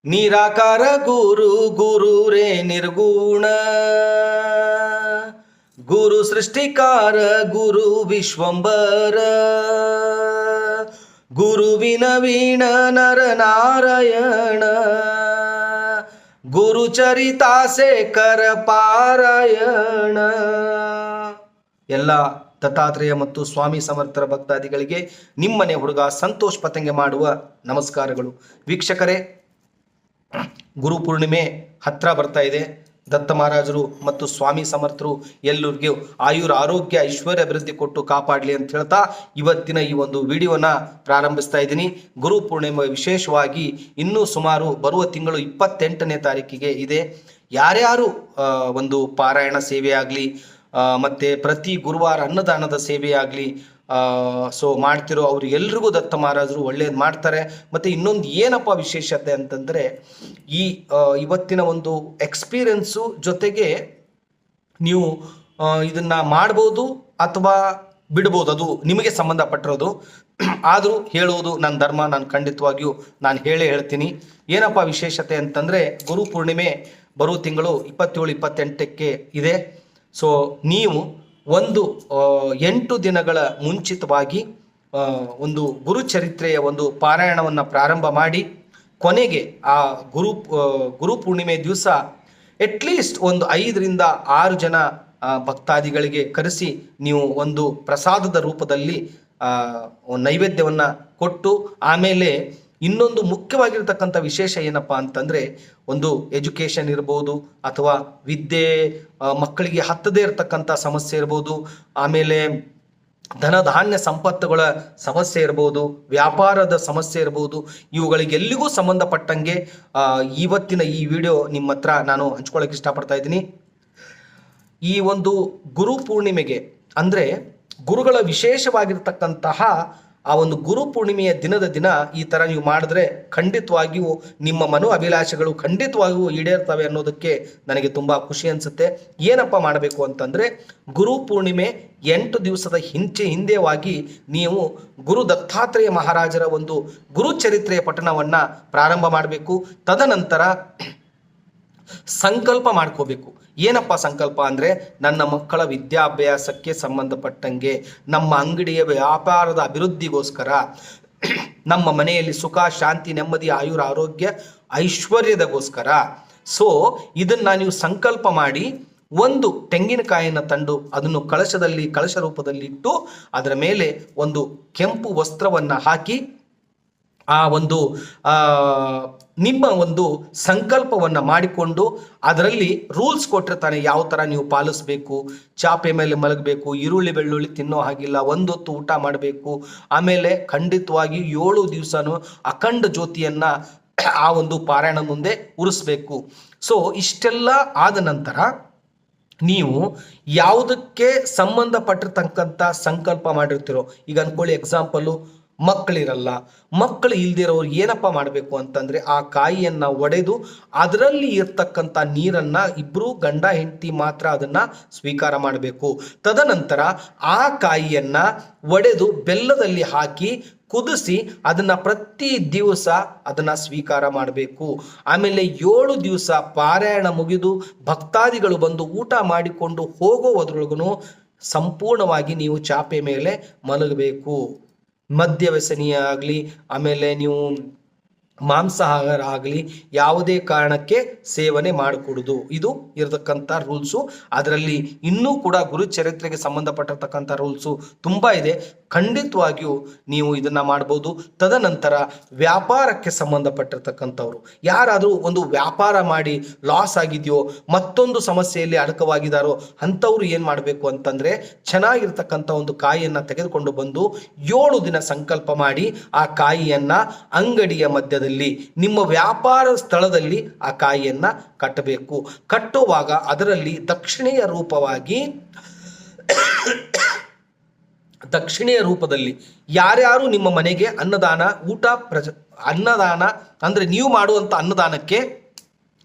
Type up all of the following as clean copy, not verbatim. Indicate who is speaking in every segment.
Speaker 1: ನಿರಾಕಾರ ಗುರು ಗುರು ರೇ ನಿರ್ಗುಣ ಗುರು ಸೃಷ್ಟಿಕಾರ ಗುರು ವಿಶ್ವಂಬರ ಗುರುವಿನ ವೀಣ ನರ ನಾರಾಯಣ ಗುರು ಚರಿತಾಸೇಕರ ಪಾರಾಯಣ. ಎಲ್ಲ ದತ್ತಾತ್ರೇಯ ಮತ್ತು ಸ್ವಾಮಿ ಸಮರ್ಥರ ಭಕ್ತಾದಿಗಳಿಗೆ ನಿಮ್ಮನೆ ಹುಡುಗ ಸಂತೋಷ್ ಪತಂಗೆ ಮಾಡುವ ನಮಸ್ಕಾರಗಳು. ವೀಕ್ಷಕರೇ, ಗುರು ಪೂರ್ಣಿಮೆ ಹತ್ರ ಬರ್ತಾ ಇದೆ. ದತ್ತ ಮಹಾರಾಜರು ಮತ್ತು ಸ್ವಾಮಿ ಸಮರ್ಥರು ಎಲ್ಲರಿಗೂ ಆಯುರ ಆರೋಗ್ಯ ಐಶ್ವರ್ಯ ಅಭಿವೃದ್ಧಿ ಕೊಟ್ಟು ಕಾಪಾಡಲಿ ಅಂತ ಹೇಳ್ತಾ ಇವತ್ತಿನ ಈ ಒಂದು ವಿಡಿಯೋನ ಪ್ರಾರಂಭಿಸ್ತಾ ಇದ್ದೀನಿ. ಗುರು ಪೂರ್ಣಿಮೆ ವಿಶೇಷವಾಗಿ ಇನ್ನೂ ಸುಮಾರು ಬರುವ ತಿಂಗಳು 28ನೇ ತಾರೀಕಿಗೆ ಇದೆ. ಯಾರ್ಯಾರು ಒಂದು ಪಾರಾಯಣ ಸೇವೆ ಆಗಲಿ ಮತ್ತು ಪ್ರತಿ ಗುರುವಾರ ಅನ್ನದಾನದ ಸೇವೆ ಆಗಲಿ ಸೊ ಮಾಡ್ತಿರೋ ಅವ್ರಿಗೆಲ್ರಿಗೂ ದತ್ತ ಮಹಾರಾಜರು ಒಳ್ಳೇದು ಮಾಡ್ತಾರೆ. ಮತ್ತು ಇನ್ನೊಂದು ಏನಪ್ಪ ವಿಶೇಷತೆ ಅಂತಂದರೆ, ಇವತ್ತಿನ ಒಂದು ಎಕ್ಸ್ಪೀರಿಯನ್ಸು ಜೊತೆಗೆ ನೀವು ಇದನ್ನು ಮಾಡ್ಬೋದು ಅಥವಾ ಬಿಡ್ಬೋದು, ಅದು ನಿಮಗೆ ಸಂಬಂಧಪಟ್ಟಿರೋದು. ಆದರೂ ಹೇಳುವುದು ನನ್ನ ಧರ್ಮ, ನಾನು ಖಂಡಿತವಾಗಿಯೂ ನಾನು ಹೇಳ್ತೀನಿ. ಏನಪ್ಪ ವಿಶೇಷತೆ ಅಂತಂದರೆ, ಗುರು ಪೂರ್ಣಿಮೆ ಬರೋ ತಿಂಗಳು 27-28ಕ್ಕೆ ಇದೆ. ಸೊ ನೀವು ಒಂದು 8 ದಿನಗಳ ಮುಂಚಿತವಾಗಿ ಒಂದು ಗುರುಚರಿತ್ರೆಯ ಒಂದು ಪಾರಾಯಣವನ್ನು ಪ್ರಾರಂಭ ಮಾಡಿ ಕೊನೆಗೆ ಆ ಗುರು ಪೂರ್ಣಿಮೆ ದಿವಸ ಅಟ್ಲೀಸ್ಟ್ ಒಂದು 5ರಿಂದ 6 ಜನ ಭಕ್ತಾದಿಗಳಿಗೆ ಕರೆಸಿ ನೀವು ಒಂದು ಪ್ರಸಾದದ ರೂಪದಲ್ಲಿ ನೈವೇದ್ಯವನ್ನು ಕೊಟ್ಟು, ಆಮೇಲೆ ಇನ್ನೊಂದು ಮುಖ್ಯವಾಗಿರ್ತಕ್ಕಂಥ ವಿಶೇಷ ಏನಪ್ಪ ಅಂತಂದರೆ, ಒಂದು ಎಜುಕೇಷನ್ ಇರ್ಬೋದು ಅಥವಾ ವಿದ್ಯೆ ಮಕ್ಕಳಿಗೆ ಹತ್ತದೇ ಇರತಕ್ಕಂಥ ಸಮಸ್ಯೆ ಇರ್ಬೋದು, ಆಮೇಲೆ ಧನಧಾನ್ಯ ಸಂಪತ್ತುಗಳ ಸಮಸ್ಯೆ ಇರ್ಬೋದು, ವ್ಯಾಪಾರದ ಸಮಸ್ಯೆ ಇರ್ಬೋದು, ಇವುಗಳಿಗೆಲ್ಲಿಗೂ ಸಂಬಂಧಪಟ್ಟಂಗೆ ಇವತ್ತಿನ ಈ ವಿಡಿಯೋ ನಿಮ್ಮ ಹತ್ರ ನಾನು ಹಂಚ್ಕೊಳ್ಳೋಕೆ ಇಷ್ಟಪಡ್ತಾ ಇದ್ದೀನಿ. ಈ ಒಂದು ಗುರು ಪೂರ್ಣಿಮೆಗೆ ಅಂದರೆ ಗುರುಗಳ ವಿಶೇಷವಾಗಿರ್ತಕ್ಕಂತಹ ಆ ಒಂದು ಗುರು ಪೂರ್ಣಿಮೆಯ ದಿನ ಈ ಥರ ನೀವು ಮಾಡಿದ್ರೆ ಖಂಡಿತವಾಗಿಯೂ ನಿಮ್ಮ ಮನೋ ಅಭಿಲಾಷೆಗಳು ಖಂಡಿತವಾಗಿಯೂ ಈಡೇರ್ತವೆ ಅನ್ನೋದಕ್ಕೆ ನನಗೆ ತುಂಬ ಖುಷಿ ಅನಿಸುತ್ತೆ. ಏನಪ್ಪ ಮಾಡಬೇಕು ಅಂತಂದರೆ, ಗುರು ಪೂರ್ಣಿಮೆ 8 ದಿವಸದ ಹಿಂದೆವಾಗಿ ನೀವು ಗುರು ದತ್ತಾತ್ರೇಯ ಮಹಾರಾಜರ ಒಂದು ಗುರುಚರಿತ್ರೆಯ ಪಠಣವನ್ನು ಪ್ರಾರಂಭ ಮಾಡಬೇಕು. ತದನಂತರ ಸಂಕಲ್ಪ ಮಾಡ್ಕೋಬೇಕು. ಏನಪ್ಪ ಸಂಕಲ್ಪ ಅಂದರೆ, ನನ್ನ ಮಕ್ಕಳ ವಿದ್ಯಾಭ್ಯಾಸಕ್ಕೆ ಸಂಬಂಧಪಟ್ಟಂಗೆ, ನಮ್ಮ ಅಂಗಡಿಯ ವ್ಯಾಪಾರದ ಅಭಿವೃದ್ಧಿಗೋಸ್ಕರ, ನಮ್ಮ ಮನೆಯಲ್ಲಿ ಸುಖ ಶಾಂತಿ ನೆಮ್ಮದಿ ಆಯುರ ಆರೋಗ್ಯ ಐಶ್ವರ್ಯದಗೋಸ್ಕರ. ಸೊ ಇದನ್ನು ನೀವು ಸಂಕಲ್ಪ ಮಾಡಿ ಒಂದು ತೆಂಗಿನಕಾಯಿಯನ್ನು ತಂದು ಅದನ್ನು ಕಳಶ ರೂಪದಲ್ಲಿ ಇಟ್ಟು ಅದರ ಮೇಲೆ ಒಂದು ಕೆಂಪು ವಸ್ತ್ರವನ್ನು ಹಾಕಿ ಆ ಒಂದು ನಿಮ್ಮ ಒಂದು ಸಂಕಲ್ಪವನ್ನು ಮಾಡಿಕೊಂಡು ಅದರಲ್ಲಿ ರೂಲ್ಸ್ ಕೊಟ್ಟಿರ್ತಾನೆ, ಯಾವ ಥರ ನೀವು ಪಾಲಿಸ್ಬೇಕು. ಚಾಪೆ ಮೇಲೆ ಮಲಗಬೇಕು, ಈರುಳ್ಳಿ ಬೆಳ್ಳುಳ್ಳಿ ತಿನ್ನೋ ಹಾಗಿಲ್ಲ, ಒಂದೊತ್ತು ಊಟ ಮಾಡಬೇಕು, ಆಮೇಲೆ ಖಂಡಿತವಾಗಿ 7 ದಿವಸನೂ ಅಖಂಡ ಜ್ಯೋತಿಯನ್ನು ಆ ಒಂದು ಪಾರಾಯಣ ಮುಂದೆ ಉರಿಸ್ಬೇಕು. ಸೊ ಇಷ್ಟೆಲ್ಲ ಆದ ನಂತರ ನೀವು ಯಾವುದಕ್ಕೆ ಸಂಬಂಧಪಟ್ಟಿರ್ತಕ್ಕಂಥ ಸಂಕಲ್ಪ ಮಾಡಿರ್ತೀರೋ, ಈಗ ಅಂದ್ಕೊಳ್ಳಿ ಎಕ್ಸಾಂಪಲು ಮಕ್ಕಳಿರಲ್ಲ, ಮಕ್ಕಳು ಇಲ್ದಿರೋರು ಏನಪ್ಪ ಮಾಡಬೇಕು ಅಂತಂದರೆ, ಆ ಕಾಯಿಯನ್ನು ಒಡೆದು ಅದರಲ್ಲಿ ಇರ್ತಕ್ಕಂಥ ನೀರನ್ನು ಇಬ್ಬರು ಗಂಡ ಹೆಂಡತಿ ಮಾತ್ರ ಅದನ್ನು ಸ್ವೀಕಾರ ಮಾಡಬೇಕು. ತದನಂತರ ಆ ಕಾಯಿಯನ್ನು ಒಡೆದು ಬೆಲ್ಲದಲ್ಲಿ ಹಾಕಿ ಕುದಿಸಿ ಅದನ್ನು ಪ್ರತಿ ದಿವಸ ಅದನ್ನು ಸ್ವೀಕಾರ ಮಾಡಬೇಕು. ಆಮೇಲೆ 7 ದಿವಸ ಪಾರಾಯಣ ಮುಗಿದು ಭಕ್ತಾದಿಗಳು ಬಂದು ಊಟ ಮಾಡಿಕೊಂಡು ಹೋಗೋದ್ರೊಳಗೂ ಸಂಪೂರ್ಣವಾಗಿ ನೀವು ಚಾಪೆ ಮೇಲೆ ಮಲಗಬೇಕು. ಮದ್ಯ ವ್ಯಸನಿಯ ಆಗಲಿ, ಆಮೇಲೆ ನೀವು ಮಾಂಸಾಹಾರ ಆಗಲಿ ಯಾವುದೇ ಕಾರಣಕ್ಕೆ ಸೇವನೆ ಮಾಡಿಕೊಡುದು, ಇದು ಇರತಕ್ಕಂಥ ರೂಲ್ಸು. ಅದರಲ್ಲಿ ಇನ್ನೂ ಕೂಡ ಗುರುಚರಿತ್ರೆಗೆ ಸಂಬಂಧಪಟ್ಟಿರ್ತಕ್ಕಂಥ ರೂಲ್ಸು ತುಂಬ ಇದೆ. ಖಂಡಿತವಾಗಿಯೂ ನೀವು ಇದನ್ನು ಮಾಡ್ಬೋದು. ತದನಂತರ ವ್ಯಾಪಾರಕ್ಕೆ ಸಂಬಂಧಪಟ್ಟಿರ್ತಕ್ಕಂಥವ್ರು ಯಾರಾದರೂ ಒಂದು ವ್ಯಾಪಾರ ಮಾಡಿ ಲಾಸ್ ಆಗಿದೆಯೋ, ಮತ್ತೊಂದು ಸಮಸ್ಯೆಯಲ್ಲಿ ಅಡಕವಾಗಿದ್ದಾರೋ ಅಂಥವ್ರು ಏನು ಮಾಡಬೇಕು ಅಂತಂದರೆ, ಚೆನ್ನಾಗಿರ್ತಕ್ಕಂಥ ಒಂದು ಕಾಯಿಯನ್ನು ತೆಗೆದುಕೊಂಡು ಬಂದು 7 ದಿನ ಸಂಕಲ್ಪ ಮಾಡಿ ಆ ಕಾಯಿಯನ್ನು ಅಂಗಡಿಯ ಮಧ್ಯದಲ್ಲಿ ನಿಮ್ಮ ವ್ಯಾಪಾರ ಸ್ಥಳದಲ್ಲಿ ಆ ಕಾಯಿಯನ್ನು ಕಟ್ಟಬೇಕು. ಕಟ್ಟುವಾಗ ಅದರಲ್ಲಿ ದಕ್ಷಿಣೆಯ ರೂಪದಲ್ಲಿ ಯಾರ್ಯಾರು ನಿಮ್ಮ ಮನೆಗೆ ಅನ್ನದಾನ ಅಂದರೆ ನೀವು ಮಾಡುವಂಥ ಅನ್ನದಾನಕ್ಕೆ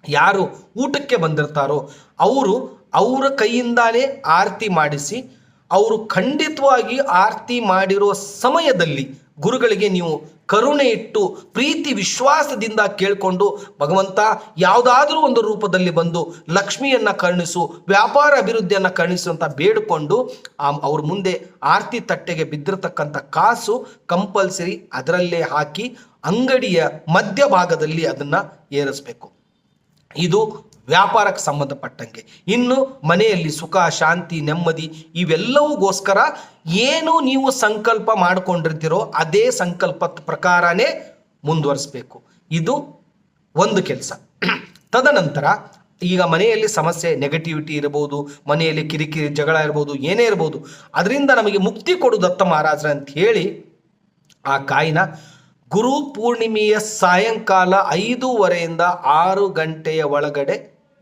Speaker 1: ಯಾರು ಊಟಕ್ಕೆ ಬಂದಿರ್ತಾರೋ ಅವರ ಕೈಯಿಂದಾನೇ ಆರತಿ ಮಾಡಿಸಿ, ಅವರು ಖಂಡಿತವಾಗಿ ಆರತಿ ಮಾಡಿರೋ ಸಮಯದಲ್ಲಿ ಗುರುಗಳಿಗೆ ನೀವು ಕರುಣೆ ಇಟ್ಟು ಪ್ರೀತಿ ವಿಶ್ವಾಸದಿಂದ ಕೇಳಿಕೊಂಡು ಭಗವಂತ ಯಾವುದಾದ್ರೂ ಒಂದು ರೂಪದಲ್ಲಿ ಬಂದು ಲಕ್ಷ್ಮಿಯನ್ನ ಕರುಣಿಸು, ವ್ಯಾಪಾರ ಅಭಿವೃದ್ಧಿಯನ್ನ ಕರುಣಿಸು ಅಂತ ಬೇಡಿಕೊಂಡು ಅವ್ರ ಮುಂದೆ ಆರತಿ ತಟ್ಟೆಗೆ ಬಿದ್ದಿರತಕ್ಕಂಥ ಕಾಸು ಕಂಪಲ್ಸರಿ ಅದರಲ್ಲೇ ಹಾಕಿ ಅಂಗಡಿಯ ಮಧ್ಯಭಾಗದಲ್ಲಿ ಅದನ್ನ ಏರಿಸಬೇಕು. ಇದು ವ್ಯಾಪಾರಕ್ಕೆ ಸಂಬಂಧಪಟ್ಟಂಗೆ. ಇನ್ನು ಮನೆಯಲ್ಲಿ ಸುಖ ಶಾಂತಿ ನೆಮ್ಮದಿ ಇವೆಲ್ಲವೂಗೋಸ್ಕರ ಏನು ನೀವು ಸಂಕಲ್ಪ ಮಾಡಿಕೊಂಡಿರ್ತೀರೋ ಅದೇ ಸಂಕಲ್ಪದ ಪ್ರಕಾರನೇ ಮುಂದುವರಿಸಬೇಕು. ಇದು ಒಂದು ಕೆಲಸ. ತದನಂತರ ಈಗ ಮನೆಯಲ್ಲಿ ಸಮಸ್ಯೆ ನೆಗೆಟಿವಿಟಿ ಇರಬಹುದು, ಮನೆಯಲ್ಲಿ ಕಿರಿಕಿರಿ ಜಗಳ ಇರ್ಬೋದು, ಏನೇ ಇರ್ಬೋದು, ಅದರಿಂದ ನಮಗೆ ಮುಕ್ತಿ ಕೊಡು ದತ್ತ ಮಹಾರಾಜರ ಅಂತ ಹೇಳಿ ಆ ಕಾಯಿನ ಗುರು ಪೂರ್ಣಿಮೆಯ ಸಾಯಂಕಾಲ 5:30ಯಿಂದ 6 ಗಂಟೆಯ ಒಳಗಡೆ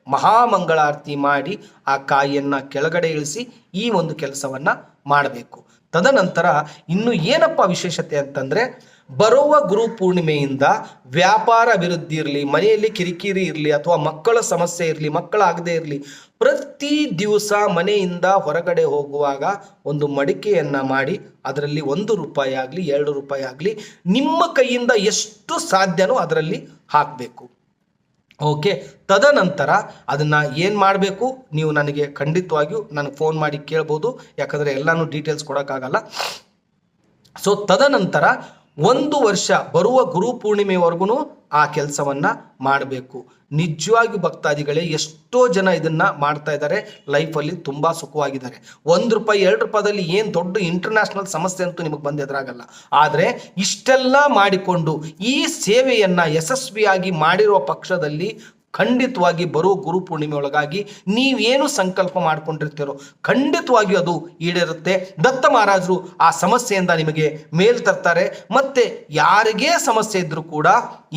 Speaker 1: ಮಹಾಮಂಗಳಾರತಿ ಮಾಡಿ ಆ ಕಾಯಿಯನ್ನು ಕೆಳಗಡೆ ಇಳಿಸಿ ಈ ಒಂದು ಕೆಲಸವನ್ನ ಮಾಡಬೇಕು. ತದನಂತರ ಇನ್ನು ಏನಪ್ಪ ವಿಶೇಷತೆ ಅಂತಂದ್ರೆ, ಬರುವ ಗುರು ಪೂರ್ಣಿಮೆಯಿಂದ ವ್ಯಾಪಾರ ಅಭಿವೃದ್ಧಿ ಇರಲಿ, ಮನೆಯಲ್ಲಿ ಕಿರಿಕಿರಿ ಇರಲಿ, ಅಥವಾ ಮಕ್ಕಳ ಸಮಸ್ಯೆ ಇರಲಿ, ಮಕ್ಕಳಾಗದೇ ಇರಲಿ, ಪ್ರತಿ ದಿವಸ ಮನೆಯಿಂದ ಹೊರಗಡೆ ಹೋಗುವಾಗ ಒಂದು ಮಡಿಕೆಯನ್ನ ಮಾಡಿ ಅದರಲ್ಲಿ 1 ರೂಪಾಯಿ ಆಗಲಿ 2 ರೂಪಾಯಿ ಆಗಲಿ ನಿಮ್ಮ ಕೈಯಿಂದ ಎಷ್ಟು ಸಾಧ್ಯನೋ ಅದರಲ್ಲಿ ಹಾಕಬೇಕು. ಓಕೆ. ತದನಂತರ ಅದನ್ನ ಏನು ಮಾಡಬೇಕು ನೀವು ನನಗೆ ಖಂಡಿತವಾಗಿಯೂ ನನಗೆ ಫೋನ್ ಮಾಡಿ ಕೇಳ್ಬೋದು, ಯಾಕಂದರೆ ಎಲ್ಲಾನು ಡೀಟೇಲ್ಸ್ ಕೊಡೋಕ್ಕಾಗಲ್ಲ. ಸೊ ತದನಂತರ 1 ವರ್ಷ ಬರುವ ಗುರು ಪೂರ್ಣಿಮೆವರೆಗೂ ಆ ಕೆಲಸವನ್ನ ಮಾಡಬೇಕು. ನಿಜವಾಗಿ ಭಕ್ತಾದಿಗಳೇ, ಎಷ್ಟೋ ಜನ ಇದನ್ನ ಮಾಡ್ತಾ ಇದ್ದಾರೆ, ಲೈಫಲ್ಲಿ ತುಂಬಾ ಸುಖವಾಗಿದ್ದಾರೆ. 1 ರೂಪಾಯಿ 2 ರೂಪಾಯಿದಲ್ಲಿ ಏನು ದೊಡ್ಡ ಇಂಟರ್ನ್ಯಾಷನಲ್ ಸಮಸ್ಯೆ ಅಂತೂ ನಿಮಗೆ ಬಂದು ಎದುರಾಗಲ್ಲ. ಆದರೆ ಇಷ್ಟೆಲ್ಲ ಮಾಡಿಕೊಂಡು ಈ ಸೇವೆಯನ್ನ ಯಶಸ್ವಿಯಾಗಿ ಮಾಡಿರುವ ಪಕ್ಷದಲ್ಲಿ ಖಂಡಿತವಾಗಿ ಬರೋ ಗುರು ಪೂರ್ಣಿಮೆ ಒಳಗಾಗಿ ನೀವೇನು ಸಂಕಲ್ಪ ಮಾಡ್ಕೊಂಡಿರ್ತೀರೋ ಖಂಡಿತವಾಗಿಯೂ ಅದು ಈಡೇರುತ್ತೆ. ದತ್ತ ಮಹಾರಾಜರು ಆ ಸಮಸ್ಯೆಯಿಂದ ನಿಮಗೆ ಮೇಲ್ ತರ್ತಾರೆ. ಮತ್ತೆ ಯಾರಿಗೇ ಸಮಸ್ಯೆ ಇದ್ರೂ ಕೂಡ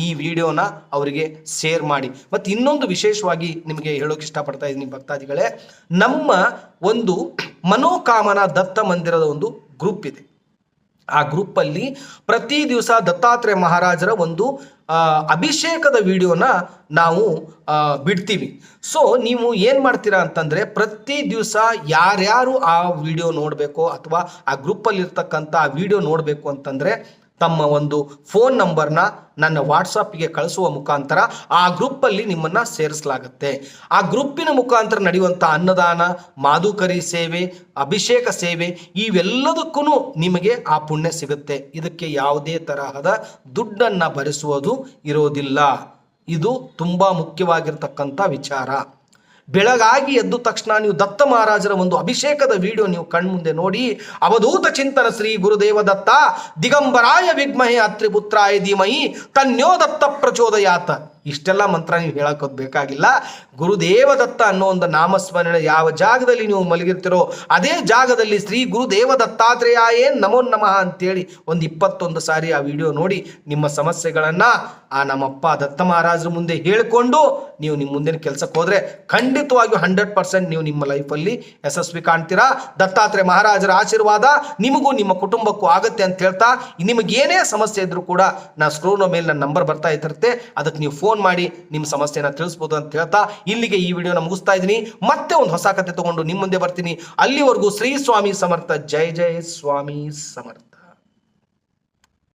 Speaker 1: ಈ ವಿಡಿಯೋನ ಅವರಿಗೆ ಶೇರ್ ಮಾಡಿ. ಮತ್ತೆ ಇನ್ನೊಂದು ವಿಶೇಷವಾಗಿ ನಿಮಗೆ ಹೇಳೋಕೆ ಇಷ್ಟಪಡ್ತಾ ಇದ್ದೀನಿ ಭಕ್ತಾದಿಗಳೇ, ನಮ್ಮ ಒಂದು ಮನೋಕಾಮನಾ ದತ್ತ ಮಂದಿರದ ಒಂದು ಗ್ರೂಪ್ ಇದೆ. ಆ ಗ್ರೂಪಲ್ಲಿ ಪ್ರತಿ ದಿವಸ ದತ್ತಾತ್ರೇಯ ಮಹಾರಾಜರ ಒಂದು ಅಭಿಷೇಕದ ವಿಡಿಯೋನ ನಾವು ಬಿಡ್ತೀವಿ. ಸೊ ನೀವು ಏನು ಮಾಡ್ತೀರಾ ಅಂತಂದರೆ, ಪ್ರತಿ ದಿವಸ ಯಾರ್ಯಾರು ಆ ವಿಡಿಯೋ ನೋಡಬೇಕೋ ಅಥವಾ ಆ ಗ್ರೂಪಲ್ಲಿ ಇರ್ತಕ್ಕಂಥ ಆ ವಿಡಿಯೋ ನೋಡಬೇಕು ಅಂತಂದರೆ ತಮ್ಮ ಒಂದು ಫೋನ್ ನಂಬರ್ನ ನನ್ನ ವಾಟ್ಸಪ್ಗೆ ಕಳಿಸುವ ಮುಖಾಂತರ ಆ ಗ್ರೂಪಲ್ಲಿ ನಿಮ್ಮನ್ನು ಸೇರಿಸಲಾಗುತ್ತೆ. ಆ ಗ್ರೂಪಿನ ಮುಖಾಂತರ ನಡೆಯುವಂಥ ಅನ್ನದಾನ, ಮಾಧುಕರಿ ಸೇವೆ, ಅಭಿಷೇಕ ಸೇವೆ ಇವೆಲ್ಲದಕ್ಕೂ ನಿಮಗೆ ಆ ಪುಣ್ಯ ಸಿಗುತ್ತೆ. ಇದಕ್ಕೆ ಯಾವುದೇ ತರಹದ ದುಡ್ಡನ್ನು ಭರಿಸುವುದು ಇರೋದಿಲ್ಲ. ಇದು ತುಂಬ ಮುಖ್ಯವಾಗಿರ್ತಕ್ಕಂಥ ವಿಚಾರ. ಬೆಳಗಾಗಿ ಎದ್ದ ತಕ್ಷಣ ನೀವು ದತ್ತ ಮಹಾರಾಜರ ಒಂದು ಅಭಿಷೇಕದ ವಿಡಿಯೋ ನೀವು ಕಣ್ಮುಂದೆ ನೋಡಿ, ಅವಧೂತ ಚಿಂತನ ಶ್ರೀ ಗುರುದೇವ ದತ್ತ ದಿಗಂಬರಾಯ ವಿದ್ಮಹೆ ಅತ್ರಿಪುತ್ರಾಯ ಧೀಮಹಿ ತನ್ಯೋ ದತ್ತ ಪ್ರಚೋದಯಾತ. ಇಷ್ಟೆಲ್ಲ ಮಂತ್ರ ನೀವು ಹೇಳೋಕೋದು ಬೇಕಾಗಿಲ್ಲ. ಗುರುದೇವ ದತ್ತ ಅನ್ನೋ ಒಂದು ನಾಮಸ್ಮರಣೆ ಯಾವ ಜಾಗದಲ್ಲಿ ನೀವು ಮಲಗಿರ್ತೀರೋ ಅದೇ ಜಾಗದಲ್ಲಿ ಶ್ರೀ ಗುರುದೇವ ದತ್ತಾತ್ರೇಯಾಯೇ ನಮೋ ನಮಃ ಅಂತೇಳಿ ಒಂದು 21 ಸಾರಿ ಆ ವಿಡಿಯೋ ನೋಡಿ ನಿಮ್ಮ ಸಮಸ್ಯೆಗಳನ್ನ ಆ ನಮ್ಮಪ್ಪ ದತ್ತ ಮಹಾರಾಜರ ಮುಂದೆ ಹೇಳಿಕೊಂಡು ನೀವು ನಿಮ್ಮ ಮುಂದಿನ ಕೆಲಸಕ್ಕೆ ಹೋದ್ರೆ ಖಂಡಿತವಾಗಿಯೂ 100% ನೀವು ನಿಮ್ಮ ಲೈಫಲ್ಲಿ ಯಶಸ್ವಿ ಕಾಣ್ತೀರಾ. ದತ್ತಾತ್ರೇಯ ಮಹಾರಾಜರ ಆಶೀರ್ವಾದ ನಿಮಗೂ ನಿಮ್ಮ ಕುಟುಂಬಕ್ಕೂ ಆಗತ್ತೆ ಅಂತ ಹೇಳ್ತಾ, ನಿಮಗೇನೇ ಸಮಸ್ಯೆ ಇದ್ರೂ ಕೂಡ ನಾ ಸ್ಕ್ರೀನ್ ಮೇಲೆ ನನ್ನ ನಂಬರ್ ಬರ್ತಾ ಇರುತ್ತೆ, ಅದಕ್ಕೆ ನೀವು ಫೋನ್ ಮಾಡಿ ನಿಮ್ಮ ಸಮಸ್ಯೆನ ತಿಳಿಸ್ಬೋದು ಅಂತ ಹೇಳ್ತಾ ಇಲ್ಲಿಗೆ ಈ ವಿಡಿಯೋನ ಮುಗಿಸ್ತಾ ಇದ್ದೀನಿ. ಮತ್ತೆ ಒಂದು ಹೊಸ ಕತೆ ತಗೊಂಡು ನಿಮ್ಮ ಮುಂದೆ ಬರ್ತೀನಿ. ಅಲ್ಲಿವರೆಗೂ ಶ್ರೀ ಸ್ವಾಮಿ ಸಮರ್ಥ. ಜೈ ಜೈ ಸ್ವಾಮಿ ಸಮರ್ಥ.